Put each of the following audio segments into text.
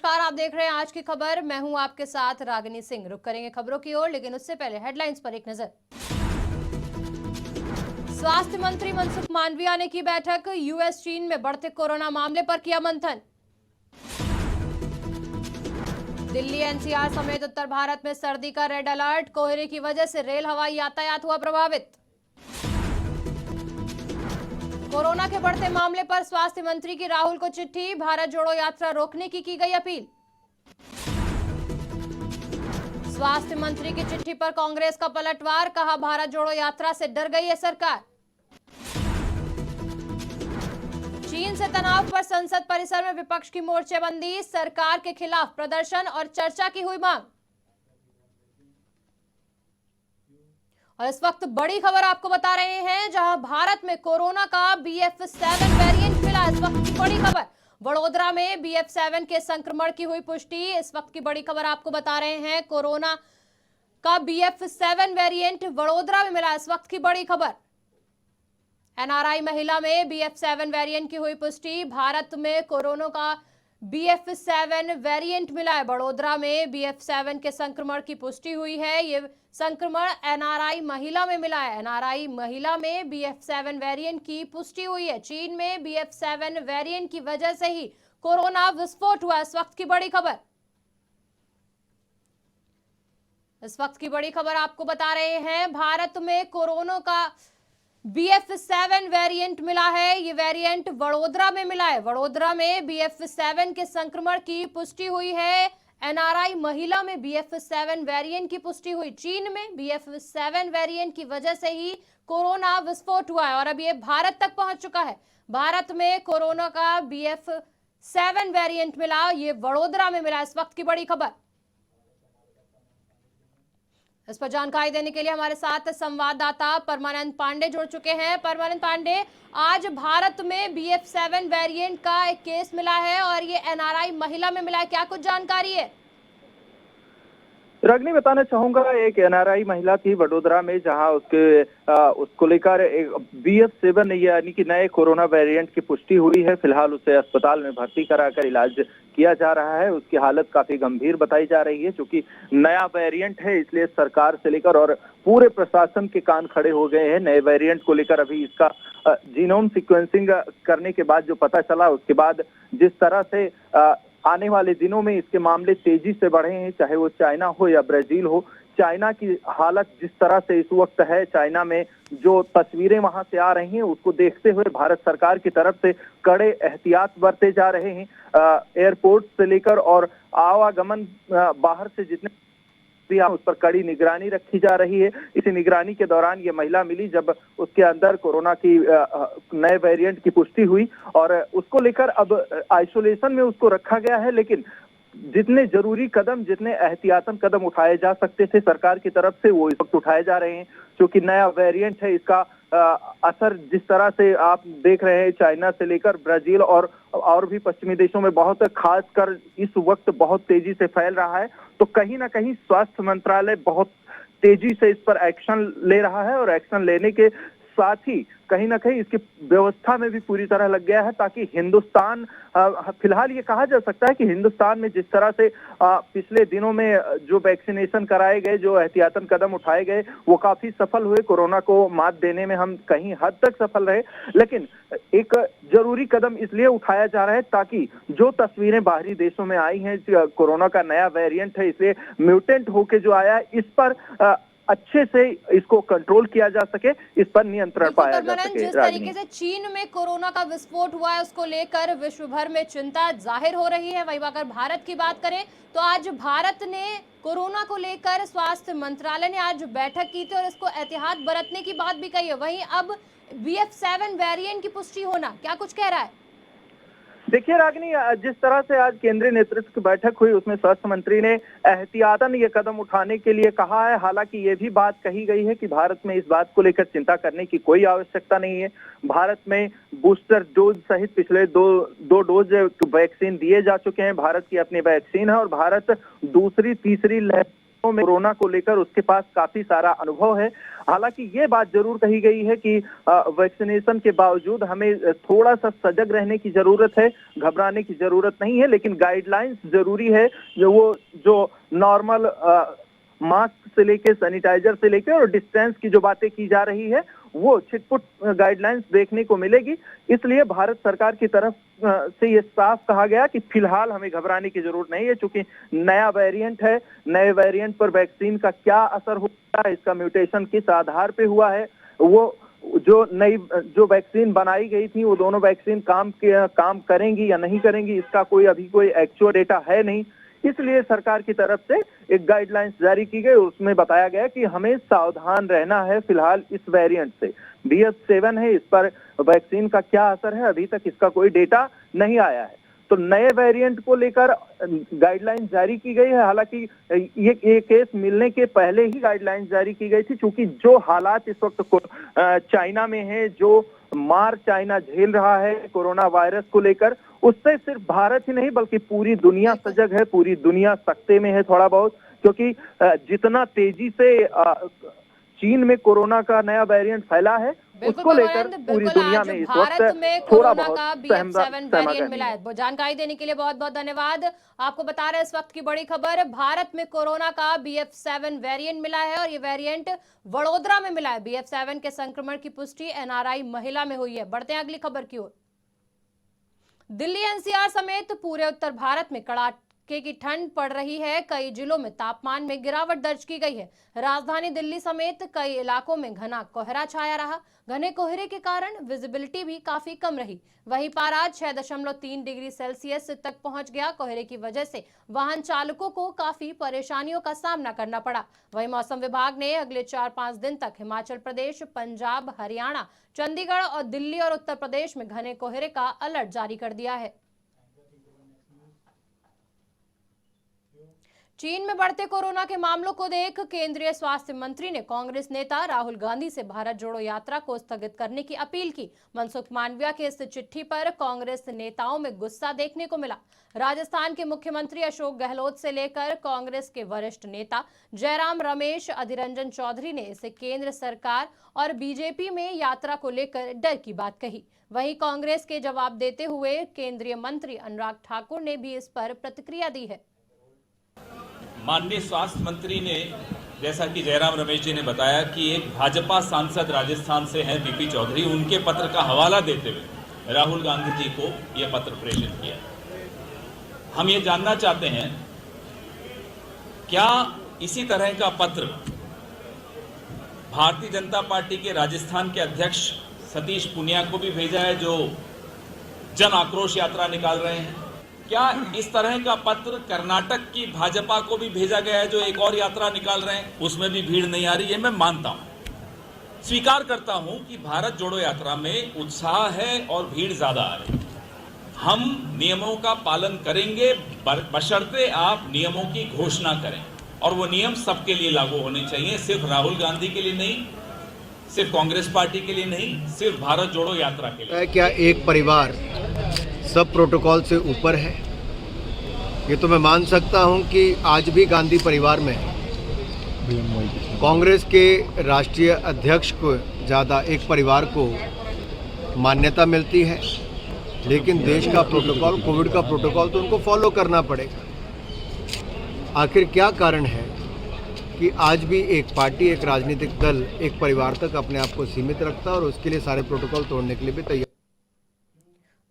नमस्कार, आप देख रहे हैं आज की खबर। मैं हूं आपके साथ रागिनी सिंह। रुक करेंगे खबरों की ओर, लेकिन उससे पहले हेडलाइंस पर एक नजर। स्वास्थ्य मंत्री मनसुख मांडविया ने की बैठक। यूएस चीन में बढ़ते कोरोना मामले पर किया मंथन। दिल्ली एनसीआर समेत उत्तर भारत में सर्दी का रेड अलर्ट। कोहरे की वजह से रेल हवाई यातायात हुआ प्रभावित। कोरोना के बढ़ते मामले पर स्वास्थ्य मंत्री की राहुल को चिट्ठी। भारत जोड़ो यात्रा रोकने की गई अपील। स्वास्थ्य मंत्री की चिट्ठी पर कांग्रेस का पलटवार। कहा, भारत जोड़ो यात्रा से डर गई है सरकार। चीन से तनाव पर संसद परिसर में विपक्ष की मोर्चेबंदी। सरकार के खिलाफ प्रदर्शन और चर्चा की हुई मांग। और इस वक्त बड़ी खबर आपको बता रहे हैं, जहां भारत में कोरोना का BF7 वेरिएंट मिला। इस वक्त की बड़ी खबर, वडोदरा में BF7 के संक्रमण की हुई पुष्टि। इस वक्त की बड़ी खबर आपको बता रहे हैं, कोरोना का BF7 वेरिएंट वडोदरा में मिला। इस वक्त की बड़ी खबर, NRI महिला में BF7 वेरिएंट की हुई पुष्टि। भारत में कोरोना का BF7 वेरिएंट मिला है। वडोदरा में BF7 के संक्रमण की पुष्टि हुई है। ये संक्रमण NRI महिला में मिला है। NRI महिला में BF7 वेरिएंट की पुष्टि हुई है। चीन में BF7 वेरिएंट की वजह से ही कोरोना विस्फोट हुआ। इस वक्त की बड़ी खबर, इस वक्त की बड़ी खबर आपको बता रहे हैं, भारत में कोरोना का BF7 वेरिएंट मिला है। ये वेरिएंट वडोदरा में मिला है। वडोदरा में BF7 के संक्रमण की पुष्टि हुई है। NRI महिला में BF7 वेरिएंट की पुष्टि हुई। चीन में BF7 वेरिएंट की वजह से ही कोरोना विस्फोट हुआ है और अब ये भारत तक पहुंच चुका है। भारत में कोरोना का BF7 वेरिएंट मिला, ये वडोदरा में मिला। इस वक्त की बड़ी खबर, इस पर जानकारी देने के लिए हमारे साथ संवाददाता परमानंद पांडे जुड़ चुके हैं। परमानंद पांडे, आज भारत में BF7 वेरिएंट का एक केस मिला है और ये NRI महिला में मिला है, क्या कुछ जानकारी है? रागिनी, बताना चाहूंगा, एक NRI महिला थी वडोदरा में, जहां उसको लेकर एक BF7 यानी कि नए कोरोना वेरिएंट की पुष्टि हुई है। फिलहाल उसे अस्पताल में भर्ती कराकर इलाज किया जा रहा है। उसकी हालत काफी गंभीर बताई जा रही है। क्योंकि नया वेरिएंट है, इसलिए सरकार से लेकर और पूरे प्रशासन के कान खड़े हो गए हैं। नए वेरिएंट को लेकर अभी इसका जीनोम सीक्वेंसिंग करने के बाद जो पता चला, उसके बाद जिस तरह से आने वाले दिनों में इसके मामले तेजी से बढ़े हैं, चाहे वो चाइना हो या ब्राजील हो। चाइना की हालत जिस तरह से इस वक्त है, चाइना में जो तस्वीरें वहां से आ रही हैं, उसको देखते हुए भारत सरकार की तरफ से कड़े एहतियात बरते जा रहे हैं। एयरपोर्ट से लेकर और आवागमन बाहर से जितने उस पर कड़ी निगरानी रखी जा रही है। इसी निगरानी के दौरान ये महिला मिली, जब उसके अंदर कोरोना की नए वेरिएंट की पुष्टि हुई और उसको लेकर अब आइसोलेशन में उसको रखा गया है। लेकिन जितने जरूरी कदम, जितने एहतियातन कदम उठाए जा सकते थे सरकार की तरफ से, वो इस वक्त उठाए जा रहे हैं। क्योंकि नया वेरिएंट है, इसका असर जिस तरह से आप देख रहे हैं, चाइना से लेकर ब्राजील और भी पश्चिमी देशों में बहुत, खासकर इस वक्त बहुत तेजी से फैल रहा है। तो कहीं ना कहीं स्वास्थ्य मंत्रालय बहुत तेजी से इस पर एक्शन ले रहा है और एक्शन लेने के साथ ही कहीं ना कहीं इसकी व्यवस्था में भी पूरी तरह लग गया है, ताकि हिंदुस्तान, फिलहाल ये कहा जा सकता है कि हिंदुस्तान में जिस तरह से पिछले दिनों में जो वैक्सीनेशन कराए गए, जो एहतियातन कदम उठाए गए, वो काफी सफल हुए। कोरोना को मात देने में हम कहीं हद तक सफल रहे। लेकिन एक जरूरी कदम इसलिए उठाया जा रहा है ताकि जो तस्वीरें बाहरी देशों में आई हैं, कोरोना का नया वेरिएंट है, इसलिए म्यूटेंट होके जो आया, इस पर अच्छे से इसको कंट्रोल किया जा सके, इस पर नियंत्रण पाया जा सके। जिस तरीके से चीन में कोरोना का विस्फोट हुआ है, उसको लेकर विश्व भर में चिंता जाहिर हो रही है। वहीं अगर भारत की बात करें तो आज भारत ने कोरोना को लेकर स्वास्थ्य मंत्रालय ने आज बैठक की थी और इसको एहतियात बरतने की बात भी कही है। वहीं अब BF7 वेरिएंट की पुष्टि होना, क्या कुछ कह रहा है? देखिए रागिनी, जिस तरह से आज केंद्रीय नेतृत्व की बैठक हुई, उसमें स्वास्थ्य मंत्री ने एहतियातन ये कदम उठाने के लिए कहा है। हालांकि ये भी बात कही गई है कि भारत में इस बात को लेकर चिंता करने की कोई आवश्यकता नहीं है। भारत में बूस्टर डोज सहित पिछले दो डोज वैक्सीन दिए जा चुके हैं। भारत की अपनी वैक्सीन है और भारत दूसरी तीसरी लहर में कोरोना को लेकर उसके पास काफी सारा अनुभव है। हालांकि ये बात जरूर कही गई है कि वैक्सीनेशन के बावजूद हमें थोड़ा सा सजग रहने की जरूरत है, घबराने की जरूरत नहीं है, लेकिन गाइडलाइंस जरूरी है। जो नॉर्मल मास्क से लेके, सैनिटाइजर से लेके और डिस्टेंस की जो बातें की जा रही है, वो छिटपुट गाइडलाइंस देखने को मिलेगी। इसलिए भारत सरकार की तरफ से ये साफ कहा गया कि फिलहाल हमें घबराने की जरूरत नहीं है, क्योंकि नया वेरिएंट है। नए वेरिएंट पर वैक्सीन का क्या असर होगा, इसका म्यूटेशन किस आधार पे हुआ है, वो जो वैक्सीन बनाई गई थी, वो दोनों वैक्सीन काम करेंगी या नहीं करेंगी, इसका अभी कोई एक्चुअल डेटा है नहीं। इसलिए सरकार की तरफ से एक गाइडलाइंस जारी की गई, उसमें बताया गया कि हमें सावधान रहना है फिलहाल इस वेरिएंट से। BF7 है, इस पर वैक्सीन का क्या असर है, अभी तक इसका कोई डेटा नहीं आया है। तो नए वेरिएंट को लेकर गाइडलाइंस जारी की गई है। हालांकि ये केस मिलने के पहले ही गाइडलाइंस जारी की गई थी, क्योंकि जो हालात इस वक्त चाइना में है, जो मार चाइना झेल रहा है कोरोना वायरस को लेकर, उससे सिर्फ भारत ही नहीं बल्कि पूरी दुनिया सजग है, पूरी दुनिया सख्ते में है थोड़ा बहुत। क्योंकि जितना तेजी से चीन में कोरोना का नया वेरिएंट फैला है, उसको लेकर पूरी दुनिया में इस वक्त थोड़ा बहुत BF7 वेरिएंट मिला है। जानकारी देने के लिए बहुत बहुत धन्यवाद। आपको बता रहे हैं इस वक्त की बड़ी खबर, भारत में कोरोना का BF7 वेरिएंट मिला है और ये वेरिएंट वडोदरा में मिला है। BF7 के संक्रमण की पुष्टि NRI महिला में हुई है। बढ़ते हैं अगली खबर की ओर। दिल्ली NCR समेत पूरे उत्तर भारत में कड़ाके की ठंड पड़ रही है। कई जिलों में तापमान में गिरावट दर्ज की गई है। राजधानी दिल्ली समेत कई इलाकों में घना कोहरा छाया रहा। घने कोहरे के कारण विजिबिलिटी भी काफी कम रही। वहीं पारा 6.3 डिग्री सेल्सियस तक पहुंच गया। कोहरे की वजह से वाहन चालकों को काफी परेशानियों का सामना करना पड़ा। वहीं मौसम विभाग ने अगले 4-5 दिन तक हिमाचल प्रदेश, पंजाब, हरियाणा, चंडीगढ़ और दिल्ली और उत्तर प्रदेश में घने कोहरे का अलर्ट जारी कर दिया है। चीन में बढ़ते कोरोना के मामलों को देख केंद्रीय स्वास्थ्य मंत्री ने कांग्रेस नेता राहुल गांधी से भारत जोड़ो यात्रा को स्थगित करने की अपील की। मनसुख मांडविया के इस चिट्ठी पर कांग्रेस नेताओं में गुस्सा देखने को मिला। राजस्थान के मुख्यमंत्री अशोक गहलोत से लेकर कांग्रेस के वरिष्ठ नेता जयराम रमेश, अधीर रंजन चौधरी ने इसे केंद्र सरकार और बीजेपी में यात्रा को लेकर डर की बात कही। वहीं कांग्रेस के जवाब देते हुए केंद्रीय मंत्री अनुराग ठाकुर ने भी इस पर प्रतिक्रिया दी है। माननीय स्वास्थ्य मंत्री ने, जैसा कि जयराम रमेश जी ने बताया, कि एक भाजपा सांसद राजस्थान से हैं बीपी चौधरी, उनके पत्र का हवाला देते हुए राहुल गांधी जी को यह पत्र प्रेषित किया। हम ये जानना चाहते हैं, क्या इसी तरह का पत्र भारतीय जनता पार्टी के राजस्थान के अध्यक्ष सतीश पूनिया को भी भेजा है, जो जन आक्रोश यात्रा निकाल रहे हैं? क्या इस तरह का पत्र कर्नाटक की भाजपा को भी भेजा गया है, जो एक और यात्रा निकाल रहे हैं? उसमें भी भीड़ नहीं आ रही है, मैं मानता हूं, स्वीकार करता हूं कि भारत जोड़ो यात्रा में उत्साह है और भीड़ ज्यादा आ रही है। हम नियमों का पालन करेंगे, बशर्ते आप नियमों की घोषणा करें, और वो नियम सबके लिए लागू होने चाहिए, सिर्फ राहुल गांधी के लिए नहीं, सिर्फ कांग्रेस पार्टी के लिए नहीं, सिर्फ भारत जोड़ो यात्रा के लिए। क्या एक परिवार सब प्रोटोकॉल से ऊपर है? ये तो मैं मान सकता हूं कि आज भी गांधी परिवार में कांग्रेस के राष्ट्रीय अध्यक्ष को ज़्यादा एक परिवार को मान्यता मिलती है, लेकिन देश का प्रोटोकॉल, कोविड का प्रोटोकॉल तो उनको फॉलो करना पड़ेगा। आखिर क्या कारण है कि आज भी एक पार्टी, एक राजनीतिक दल एक परिवार तक अपने आप को सीमित रखता है और उसके लिए सारे प्रोटोकॉल तोड़ने के लिए भी तैयार।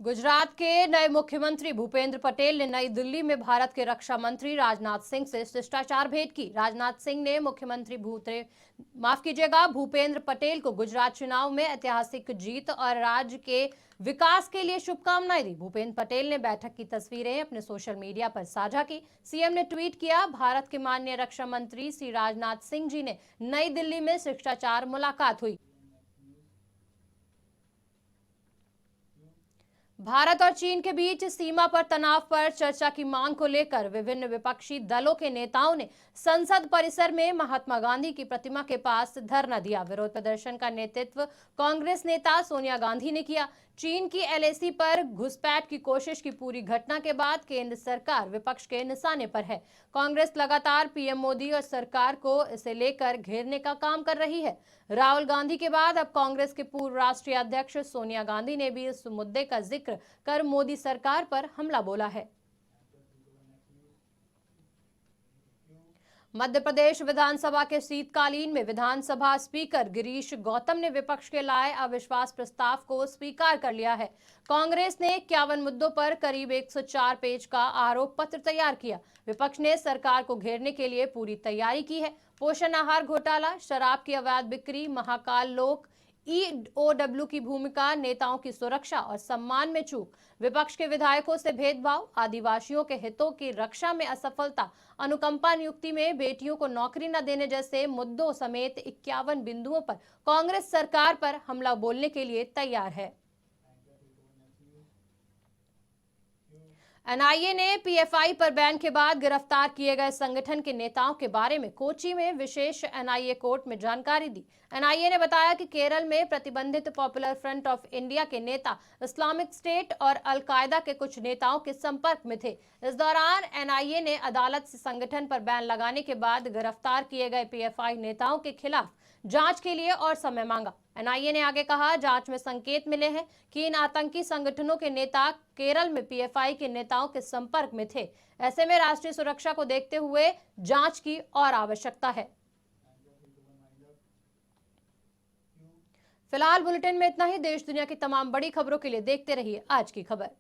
गुजरात के नए मुख्यमंत्री भूपेंद्र पटेल ने नई दिल्ली में भारत के रक्षा मंत्री राजनाथ सिंह से शिष्टाचार भेंट की। राजनाथ सिंह ने मुख्यमंत्री भूपेंद्र पटेल को गुजरात चुनाव में ऐतिहासिक जीत और राज्य के विकास के लिए शुभकामनाएं दी। भूपेंद्र पटेल ने बैठक की तस्वीरें अपने सोशल मीडिया पर साझा की। सीएम ने ट्वीट किया, भारत के माननीय रक्षा मंत्री श्री राजनाथ सिंह जी ने नई दिल्ली में शिष्टाचार मुलाकात हुई। भारत और चीन के बीच सीमा पर तनाव पर चर्चा की मांग को लेकर विभिन्न विपक्षी दलों के नेताओं ने संसद परिसर में महात्मा गांधी की प्रतिमा के पास धरना दिया। विरोध प्रदर्शन का नेतृत्व कांग्रेस नेता सोनिया गांधी ने किया। चीन की एलएसी पर घुसपैठ की कोशिश की पूरी घटना के बाद केंद्र सरकार विपक्ष के निशाने पर है। कांग्रेस लगातार पीएम मोदी और सरकार को इसे लेकर घेरने का काम कर रही है। राहुल गांधी के बाद अब कांग्रेस के पूर्व राष्ट्रीय अध्यक्ष सोनिया गांधी ने भी इस मुद्दे का जिक्र कर मोदी सरकार पर हमला बोला है। मध्य प्रदेश विधानसभा के शीतकालीन में विधानसभा स्पीकर गिरीश गौतम ने विपक्ष के लाए अविश्वास प्रस्ताव को स्वीकार कर लिया है। कांग्रेस ने 51 मुद्दों पर करीब 104 पेज का आरोप पत्र तैयार किया। विपक्ष ने सरकार को घेरने के लिए पूरी तैयारी की है। पोषण आहार घोटाला, शराब की अवैध बिक्री, महाकाल लोक, ईओडब्ल्यू की भूमिका, नेताओं की सुरक्षा और सम्मान में चूक, विपक्ष के विधायकों से भेदभाव, आदिवासियों के हितों की रक्षा में असफलता, अनुकंपा नियुक्ति में बेटियों को नौकरी न देने जैसे मुद्दों समेत 51 बिंदुओं पर कांग्रेस सरकार पर हमला बोलने के लिए तैयार है। एनआईए ने पीएफआई पर बैन के बाद गिरफ्तार किए गए संगठन के नेताओं के बारे में कोची में विशेष एनआईए कोर्ट में जानकारी दी। एनआईए ने बताया कि केरल में प्रतिबंधित पॉपुलर फ्रंट ऑफ इंडिया के नेता इस्लामिक स्टेट और अलकायदा के कुछ नेताओं के संपर्क में थे। इस दौरान एनआईए ने अदालत से संगठन पर बैन लगाने के बाद गिरफ्तार किए गए पीएफआई नेताओं के खिलाफ जांच के लिए और समय मांगा। एनआईए ने आगे कहा, जांच में संकेत मिले हैं कि इन आतंकी संगठनों के नेता केरल में पीएफआई के नेताओं के संपर्क में थे। ऐसे में राष्ट्रीय सुरक्षा को देखते हुए जांच की और आवश्यकता है। फिलहाल बुलेटिन में इतना ही। देश दुनिया की तमाम बड़ी खबरों के लिए देखते रहिए आज की खबर।